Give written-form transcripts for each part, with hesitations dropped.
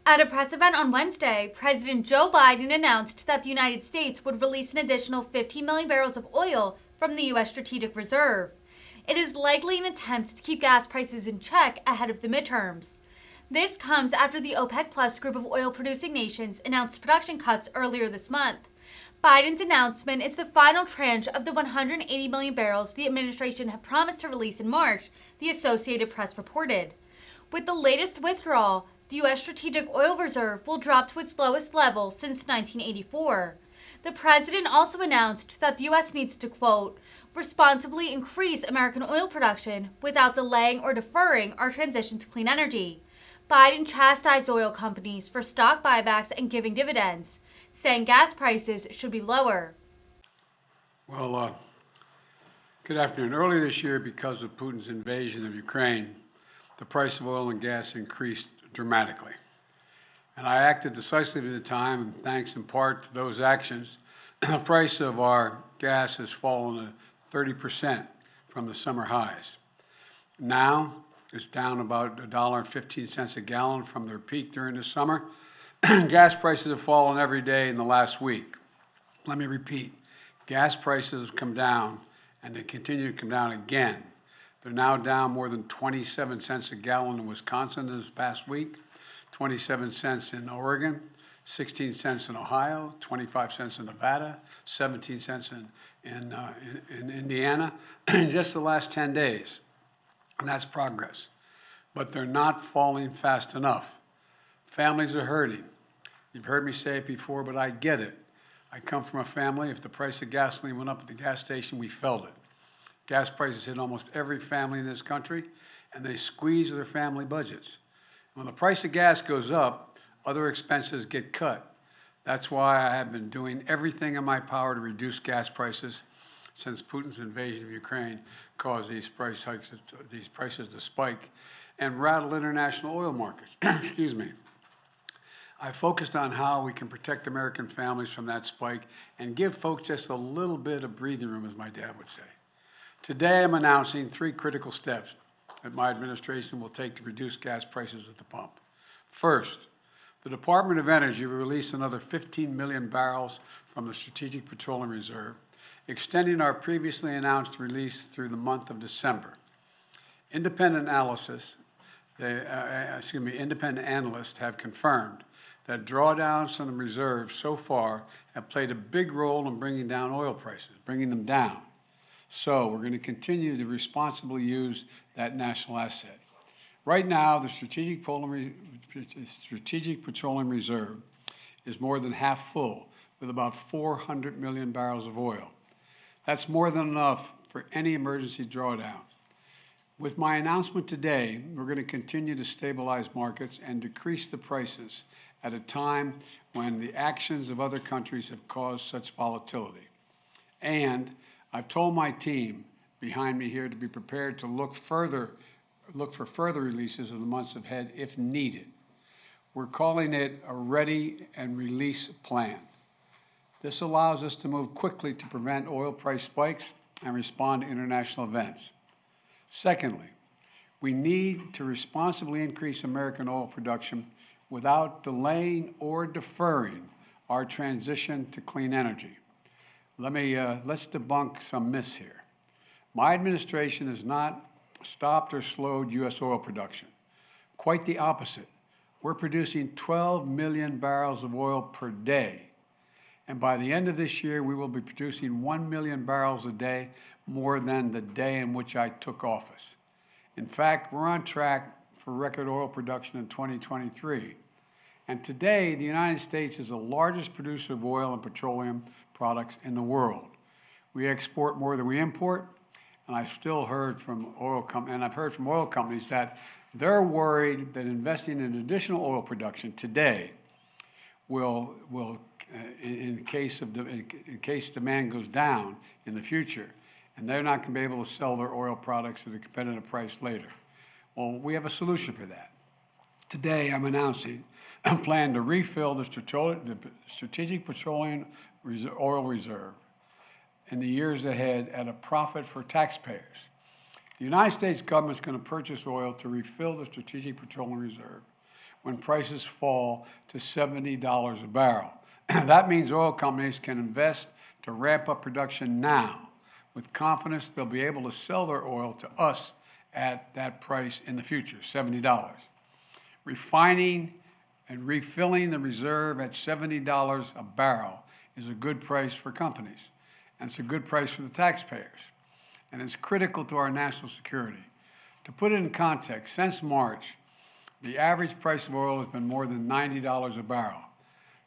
At a press event on Wednesday, President Joe Biden announced that the United States would release an additional 15 million barrels of oil from the U.S. Strategic Reserve. It is likely an attempt to keep gas prices in check ahead of the midterms. This comes after the OPEC Plus group of oil-producing nations announced production cuts earlier this month. Biden's announcement is the final tranche of the 180 million barrels the administration had promised to release in March, the Associated Press reported. With the latest withdrawal, the U.S. Strategic Oil Reserve will drop to its lowest level since 1984. The president also announced that the U.S. needs to, quote, responsibly increase American oil production without delaying or deferring our transition to clean energy. Biden chastised oil companies for stock buybacks and giving dividends, saying gas prices should be lower. Well, good afternoon. Earlier this year, because of Putin's invasion of Ukraine, the price of oil and gas increased dramatically. And I acted decisively at the time, and thanks in part to those actions, the price of our gas has fallen 30% from the summer highs. Now, it's down about $1.15 a gallon from their peak during the summer. Gas prices have fallen every day in the last week. Let me repeat, gas prices have come down, and they continue to come down again. They're now down more than 27 cents a gallon in Wisconsin this past week, 27 cents in Oregon, 16 cents in Ohio, 25 cents in Nevada, 17 cents in Indiana in just the last 10 days. And that's progress. But they're not falling fast enough. Families are hurting. You've heard me say it before, but I get it. I come from a family, if the price of gasoline went up at the gas station, we felt it. Gas prices hit almost every family in this country, and they squeeze their family budgets. When the price of gas goes up, other expenses get cut. That's why I have been doing everything in my power to reduce gas prices since Putin's invasion of Ukraine caused these prices to spike and rattle international oil markets. Excuse me. I focused on how we can protect American families from that spike and give folks just a little bit of breathing room, as my dad would say. Today, I'm announcing 3 critical steps that my administration will take to reduce gas prices at the pump. First, the Department of Energy will release another 15 million barrels from the Strategic Petroleum Reserve, extending our previously announced release through the month of December. Independent analysts have confirmed that drawdowns from the reserve so far have played a big role in bringing down oil prices, bringing them down. So we're going to continue to responsibly use that national asset. Right now, the Strategic Petroleum Reserve is more than half full, with about 400 million barrels of oil. That's more than enough for any emergency drawdown. With my announcement today, we're going to continue to stabilize markets and decrease the prices at a time when the actions of other countries have caused such volatility. And I've told my team behind me here to be prepared to look for further releases in the months ahead if needed. We're calling it a ready and release plan. This allows us to move quickly to prevent oil price spikes and respond to international events. Secondly, we need to responsibly increase American oil production without delaying or deferring our transition to clean energy. Let's debunk some myths here. My administration has not stopped or slowed U.S. oil production. Quite the opposite. We're producing 12 million barrels of oil per day. And by the end of this year, we will be producing 1 million barrels a day, more than the day in which I took office. In fact, we're on track for record oil production in 2023. And today, the United States is the largest producer of oil and petroleum products in the world. We export more than we import, and I've heard from oil companies that they're worried that investing in additional oil production today will in case demand goes down in the future, and they're not going to be able to sell their oil products at a competitive price later. Well, we have a solution for that. Today, I'm announcing a plan to refill the Strategic Petroleum Oil Reserve in the years ahead at a profit for taxpayers. The United States government is going to purchase oil to refill the Strategic Petroleum Reserve when prices fall to $70 a barrel. That means oil companies can invest to ramp up production now with confidence they'll be able to sell their oil to us at that price in the future, $70. Refining and refilling the reserve at $70 a barrel is a good price for companies, and it's a good price for the taxpayers, and it's critical to our national security. To put it in context, since March, the average price of oil has been more than $90 a barrel,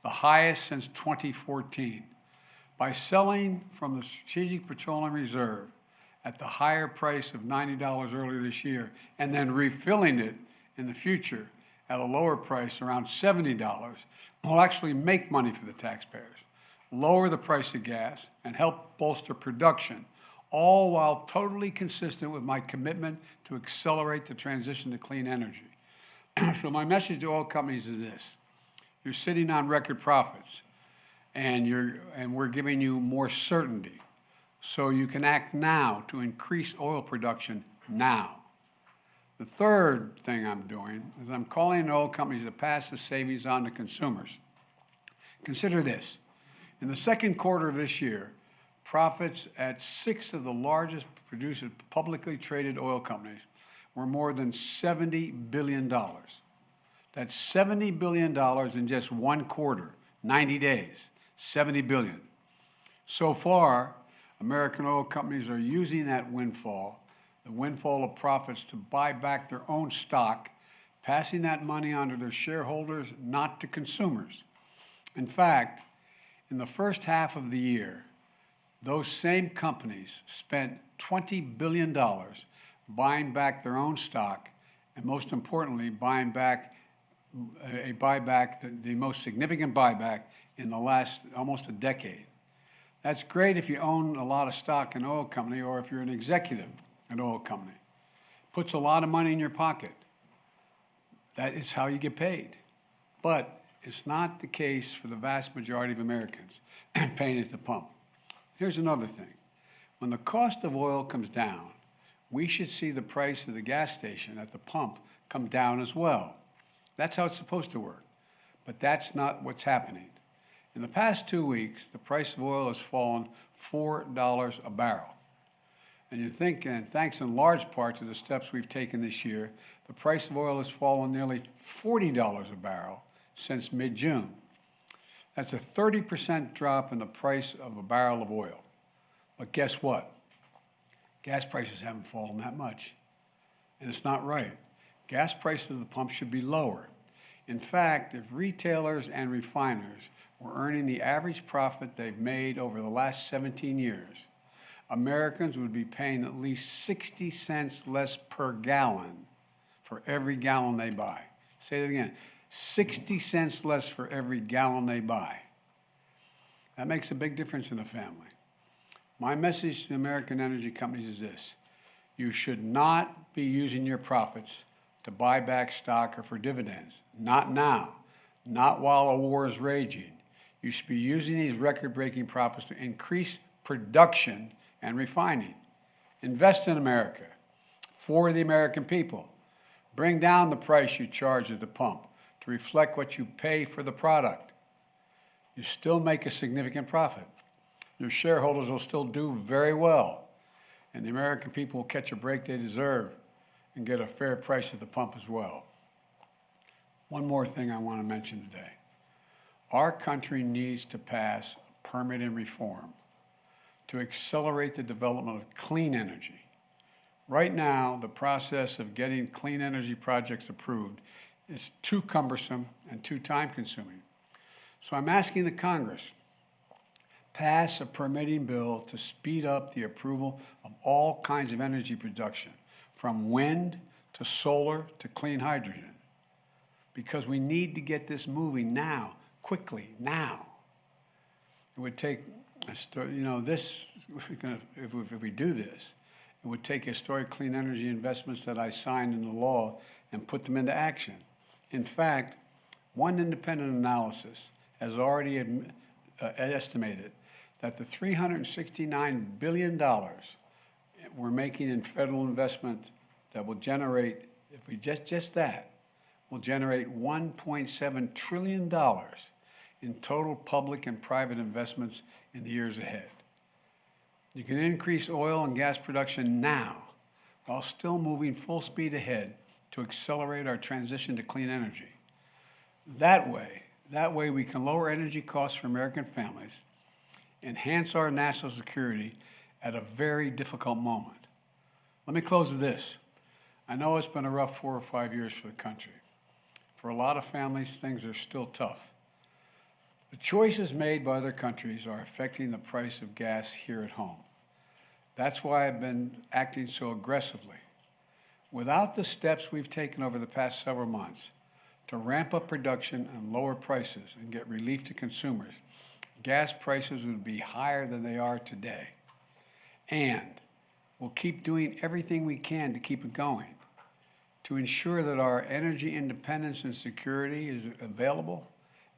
the highest since 2014. By selling from the Strategic Petroleum Reserve at the higher price of $90 earlier this year and then refilling it in the future at a lower price around $70, we'll actually make money for the taxpayers, lower the price of gas, and help bolster production, all while totally consistent with my commitment to accelerate the transition to clean energy. So my message to oil companies is this: you're sitting on record profits, and we're giving you more certainty, so you can act now to increase oil production now. The third thing I'm doing is I'm calling on oil companies to pass the savings on to consumers. Consider this: in the second quarter of this year, profits at 6 of the largest producers, publicly traded oil companies, were more than $70 billion. That's $70 billion in just one quarter, 90 days, $70 billion. So far, American oil companies are using that windfall, the windfall of profits, to buy back their own stock, passing that money on to their shareholders, not to consumers. In fact, in the first half of the year, those same companies spent $20 billion buying back their own stock, and most importantly, buying back the most significant buyback in the last almost a decade. That's great if you own a lot of stock in an oil company, or if you're an executive in an oil company. Puts a lot of money in your pocket. That is how you get paid. But it's not the case for the vast majority of Americans paying at the pump. Here's another thing. When the cost of oil comes down, we should see the price of the gas station at the pump come down as well. That's how it's supposed to work. But that's not what's happening. In the past 2 weeks, the price of oil has fallen $4 a barrel. And you think, and thanks in large part to the steps we've taken this year, the price of oil has fallen nearly $40 a barrel since mid-June. That's a 30% drop in the price of a barrel of oil. But guess what? Gas prices haven't fallen that much. And it's not right. Gas prices at the pump should be lower. In fact, if retailers and refiners were earning the average profit they've made over the last 17 years, Americans would be paying at least 60 cents less per gallon for every gallon they buy. Say that again, 60 cents less for every gallon they buy. That makes a big difference in a family. My message to the American energy companies is this: you should not be using your profits to buy back stock or for dividends. Not now, not while a war is raging. You should be using these record-breaking profits to increase production and refining. Invest in America for the American people. Bring down the price you charge at the pump to reflect what you pay for the product. You still make a significant profit. Your shareholders will still do very well, and the American people will catch a break they deserve and get a fair price at the pump as well. One more thing I want to mention today. Our country needs to pass permitting reform to accelerate the development of clean energy. Right now, the process of getting clean energy projects approved is too cumbersome and too time-consuming. So I'm asking the Congress, pass a permitting bill to speed up the approval of all kinds of energy production, from wind to solar to clean hydrogen, because we need to get this moving now, quickly, now. It would take, if we do this, it would take historic clean energy investments that I signed into law and put them into action. In fact, one independent analysis has already estimated that the $369 billion we're making in federal investment that will generate, if we just that, will generate $1.7 trillion in total public and private investments in the years ahead. You can increase oil and gas production now while still moving full speed ahead to accelerate our transition to clean energy. That way we can lower energy costs for American families, enhance our national security at a very difficult moment. Let me close with this. I know it's been a rough 4 or 5 years for the country. For a lot of families, things are still tough. The choices made by other countries are affecting the price of gas here at home. That's why I've been acting so aggressively. Without the steps we've taken over the past several months to ramp up production and lower prices and get relief to consumers, gas prices would be higher than they are today. And we'll keep doing everything we can to keep it going, to ensure that our energy independence and security is available,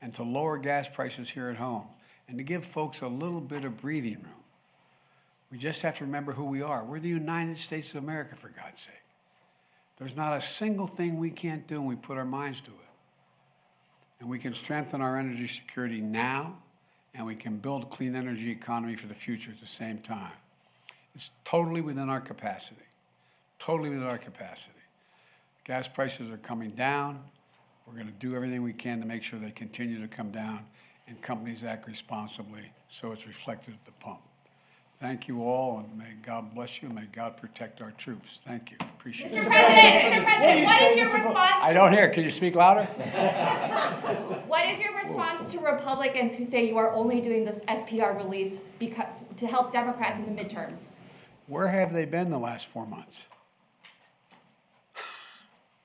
and to lower gas prices here at home, and to give folks a little bit of breathing room. We just have to remember who we are. We're the United States of America, for God's sake. There's not a single thing we can't do when we put our minds to it. And we can strengthen our energy security now, and we can build a clean energy economy for the future at the same time. It's totally within our capacity, totally within our capacity. Gas prices are coming down. We're going to do everything we can to make sure they continue to come down and companies act responsibly so it's reflected at the pump. Thank you all, and may God bless you, and may God protect our troops. Thank you. Appreciate it. Mr. President, what is your response? I don't hear. Can you speak louder? What is your response to Republicans who say you are only doing this SPR release to help Democrats in the midterms? Where have they been the last 4 months?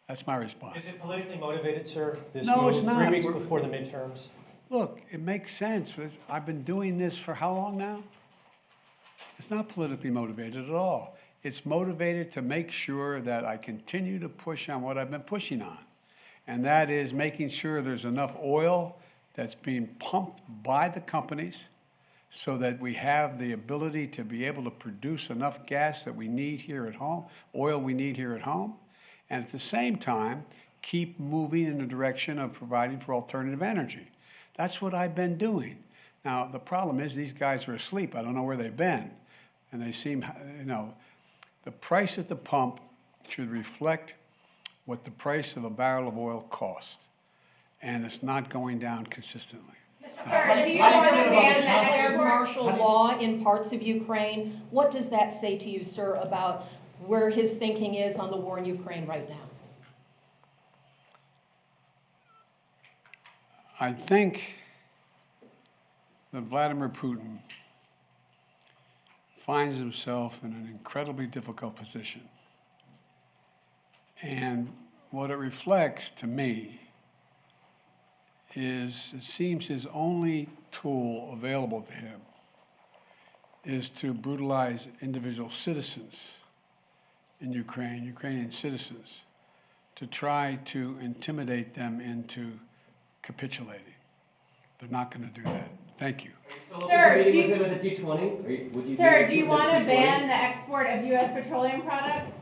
That's my response. Is it politically motivated, sir? This No, move it's not. 3 weeks before the midterms? Look, it makes sense. I've been doing this for how long now? It's not politically motivated at all. It's motivated to make sure that I continue to push on what I've been pushing on. And that is making sure there's enough oil that's being pumped by the companies so that we have the ability to be able to produce enough gas that we need here at home, oil we need here at home, and at the same time, keep moving in the direction of providing for alternative energy. That's what I've been doing. Now, the problem is these guys are asleep. I don't know where they've been. And they seem, the price at the pump should reflect what the price of a barrel of oil costs. And it's not going down consistently. Sir, do you understand that there's martial law in parts of Ukraine? What does that say to you, sir, about where his thinking is on the war in Ukraine right now? I think that Vladimir Putin finds himself in an incredibly difficult position. And what it reflects to me is it seems his only tool available to him is to brutalize individual citizens in Ukraine, Ukrainian citizens, to try to intimidate them into capitulating. They're not going to do that. Thank you. Sir, do you want to ban the export of U.S. petroleum products?